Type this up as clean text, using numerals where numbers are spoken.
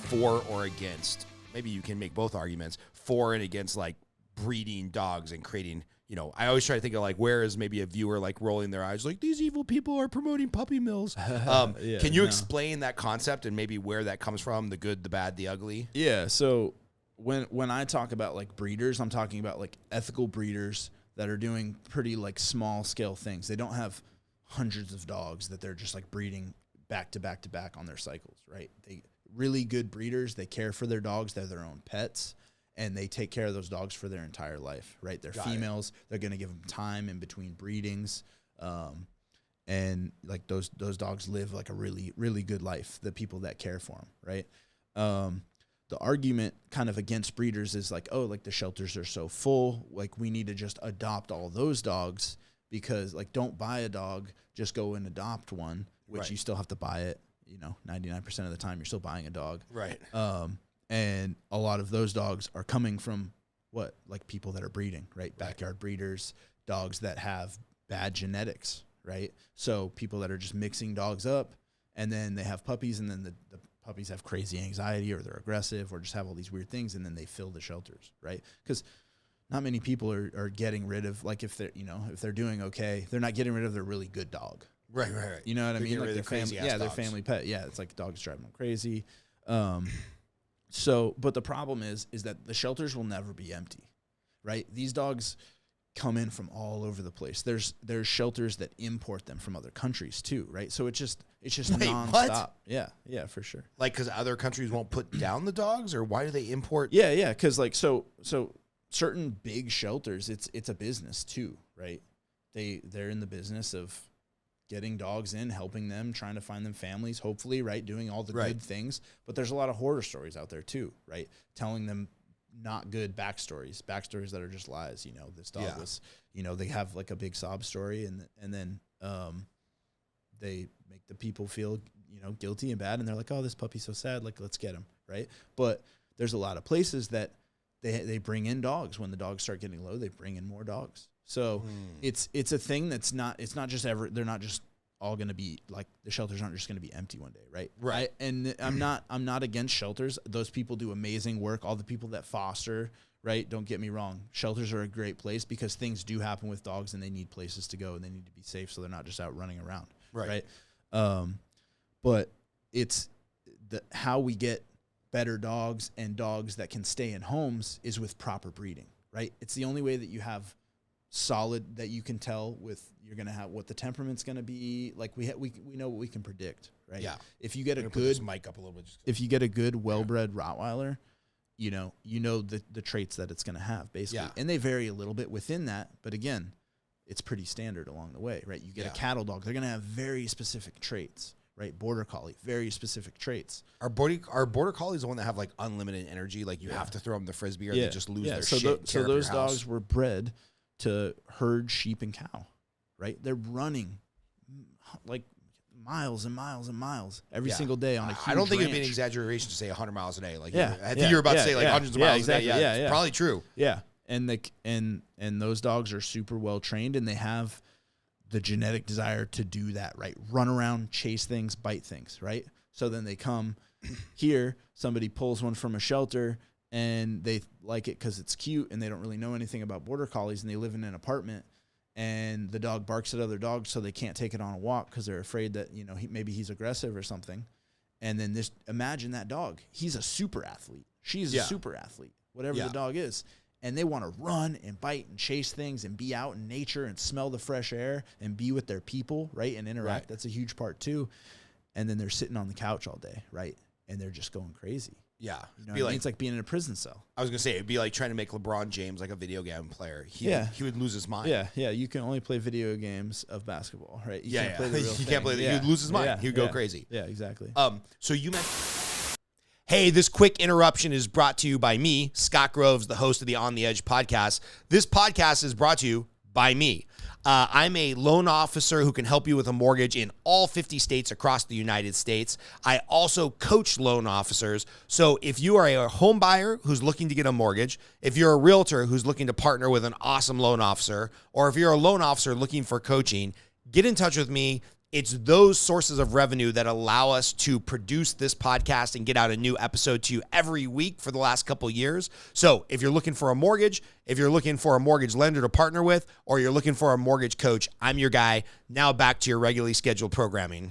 for or against, maybe you can make both arguments, for and against like breeding dogs and creating, I always try to think of like, where is maybe a viewer like rolling their eyes like, these evil people are promoting puppy mills. Can you explain that concept and maybe where that comes from, the good, the bad, the ugly? Yeah, so when I talk about like breeders, I'm talking about like ethical breeders that are doing pretty like small scale things. They don't have hundreds of dogs that they're just like breeding back to back to back on their cycles, right? They really good breeders, they care for their dogs, they're their own pets, and they take care of those dogs for their entire life, right? They're females, they're going to give them time in between breedings, and like those dogs live like a really, really good life, the people that care for them, right? The argument kind of against breeders is like, oh, like the shelters are so full, like we need to just adopt all those dogs, because like don't buy a dog, just go and adopt one, which you still have to buy it, 99% of the time you're still buying a dog. Right. And a lot of those dogs are coming from like people that are breeding, right? Backyard breeders, dogs that have bad genetics, right? So people that are just mixing dogs up, and then they have puppies, and then the puppies have crazy anxiety, or they're aggressive, or just have all these weird things, and then they fill the shelters, right? Because not many people are getting rid of, like, if they're doing okay, they're not getting rid of their really good dog. Right. You know what I mean? Like their family, their family pet. Yeah, it's like dogs driving them crazy. But the problem is that the shelters will never be empty, right? These dogs come in from all over the place. There's shelters that import them from other countries too, right? So it's just nonstop. What? Yeah, for sure. Like, because other countries won't put down the dogs, or why do they import? Yeah, because like so certain big shelters, it's a business too, right? They're in the business of getting dogs in, helping them, trying to find them families, hopefully, right? Doing all the good things. But there's a lot of horror stories out there too, right? Telling them not good backstories that are just lies. This dog was, they have like a big sob story, and then they make the people feel, guilty and bad. And they're like, oh, this puppy's so sad. Like, let's get him. Right. But there's a lot of places that they bring in dogs. When the dogs start getting low, they bring in more dogs. So it's a thing they're not just all going to be like, the shelters aren't just going to be empty one day. Right. And I'm not against shelters. Those people do amazing work. All the people that foster, right. Don't get me wrong. Shelters are a great place, because things do happen with dogs, and they need places to go, and they need to be safe, so they're not just out running around. Right. But it's how we get better dogs and dogs that can stay in homes is with proper breeding, right? It's the only way that you have solid, that you can tell you're going to have what the temperament's going to be. Like we know what we can predict, right? Yeah. If you get put this mic up a little bit. If you get a good well-bred Rottweiler, you know the traits that it's going to have, basically. And they vary a little bit within that, but again, it's pretty standard along the way, right? You get a cattle dog, they're going to have very specific traits, right? Border Collie, very specific traits. Are Border Collies the one that have like unlimited energy? Like you have to throw them the Frisbee, or they just lose their shit. So those dogs were bred to herd sheep and cow, right? They're running like miles and miles and miles every single day on a huge I don't think ranch. It'd be an exaggeration to say 100 miles a day. Like I think you're about to say like hundreds of miles a day. Yeah, it's probably true. Yeah. And those dogs are super well trained, and they have the genetic desire to do that, right? Run around, chase things, bite things, right? So then they come here, somebody pulls one from a shelter, and they like it because it's cute, and they don't really know anything about Border Collies, and they live in an apartment, and the dog barks at other dogs, so they can't take it on a walk because they're afraid that, maybe he's aggressive or something. And then imagine that dog. He's a super athlete. She's a super athlete, whatever the dog is. And they want to run and bite and chase things and be out in nature and smell the fresh air and be with their people, right? And interact. Right. That's a huge part too. And then they're sitting on the couch all day, right? And they're just going crazy. Yeah. It's like being in a prison cell. I was going to say, it'd be like trying to make LeBron James like a video game player. He would lose his mind. Yeah. You can only play video games of basketball, right? You can't play the real thing. Can't play He would lose his mind. He would go crazy. Yeah, exactly. So you mentioned... Hey, this quick interruption is brought to you by me, Scott Groves, the host of the On the Edge podcast. This podcast is brought to you by me. I'm a loan officer who can help you with a mortgage in all 50 states across the United States. I also coach loan officers. So if you are a home buyer who's looking to get a mortgage, if you're a realtor who's looking to partner with an awesome loan officer, or if you're a loan officer looking for coaching, get in touch with me. It's those sources of revenue that allow us to produce this podcast and get out a new episode to you every week for the last couple years. So if you're looking for a mortgage, if you're looking for a mortgage lender to partner with, or you're looking for a mortgage coach, I'm your guy. Now back to your regularly scheduled programming.